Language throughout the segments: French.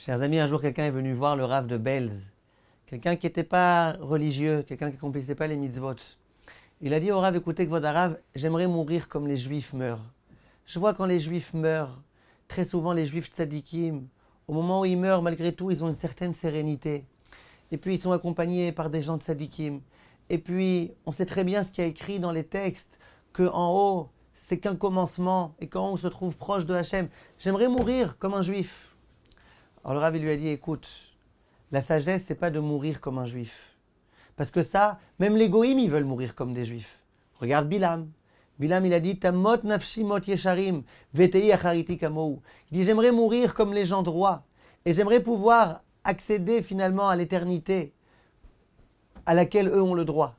Chers amis, un jour quelqu'un est venu voir le Rav de Belz, quelqu'un qui n'était pas religieux, quelqu'un qui n'accomplissait pas les mitzvot. Il a dit au Rav, écoutez, Kvod Harav, j'aimerais mourir comme les Juifs meurent. Je vois quand les Juifs meurent, très souvent les Juifs tzadikim, au moment où ils meurent, malgré tout, ils ont une certaine sérénité. Et puis ils sont accompagnés par des gens tzadikim. Et puis on sait très bien ce qu'il y a écrit dans les textes, qu'en haut, c'est qu'un commencement, et qu'en haut on se trouve proche de Hachem. J'aimerais mourir comme un Juif. Alors le Rav lui a dit, écoute, la sagesse, c'est pas de mourir comme un Juif. Parce que ça, même les goïms, ils veulent mourir comme des Juifs. Regarde Bilam. Bilam, il a dit, Tamot nafshi mot yesharim, vetei achariti kamou. Il dit, j'aimerais mourir comme les gens droits. Et j'aimerais pouvoir accéder finalement à l'éternité à laquelle eux ont le droit.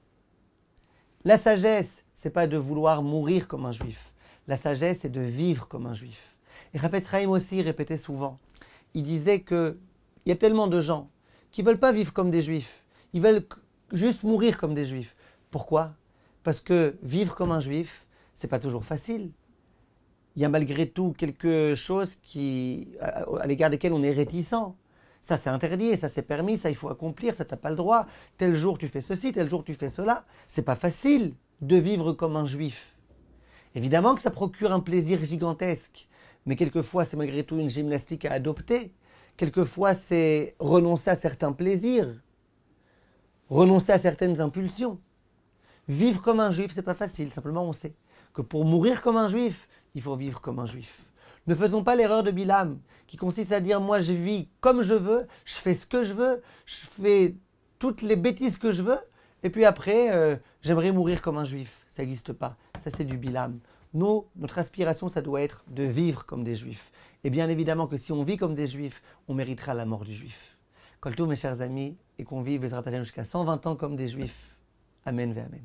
La sagesse, c'est pas de vouloir mourir comme un Juif. La sagesse, c'est de vivre comme un Juif. Et Chafetz Chaim aussi répétait souvent. Il disait qu'il y a tellement de gens qui ne veulent pas vivre comme des Juifs. Ils veulent juste mourir comme des Juifs. Pourquoi ? Parce que vivre comme un Juif, ce n'est pas toujours facile. Il y a malgré tout quelque chose à l'égard desquels on est réticent. Ça c'est interdit, ça c'est permis, ça il faut accomplir, ça t'as pas le droit. Tel jour tu fais ceci, tel jour tu fais cela. C'est pas facile de vivre comme un Juif. Évidemment que ça procure un plaisir gigantesque. Mais quelquefois, c'est malgré tout une gymnastique à adopter. Quelquefois, c'est renoncer à certains plaisirs, renoncer à certaines impulsions. Vivre comme un juif, c'est pas facile. Simplement, on sait que pour mourir comme un juif, il faut vivre comme un juif. Ne faisons pas l'erreur de Bilam, qui consiste à dire, moi je vis comme je veux, je fais ce que je veux, je fais toutes les bêtises que je veux, et puis après, j'aimerais mourir comme un juif. Ça n'existe pas. Ça, c'est du Bilam. Nous, notre aspiration, ça doit être de vivre comme des Juifs. Et bien évidemment que si on vit comme des Juifs, on méritera la mort du Juif. Kol tov, mes chers amis, et qu'on vive Bezrat Hashem jusqu'à 120 ans comme des Juifs. Amen ve Amen.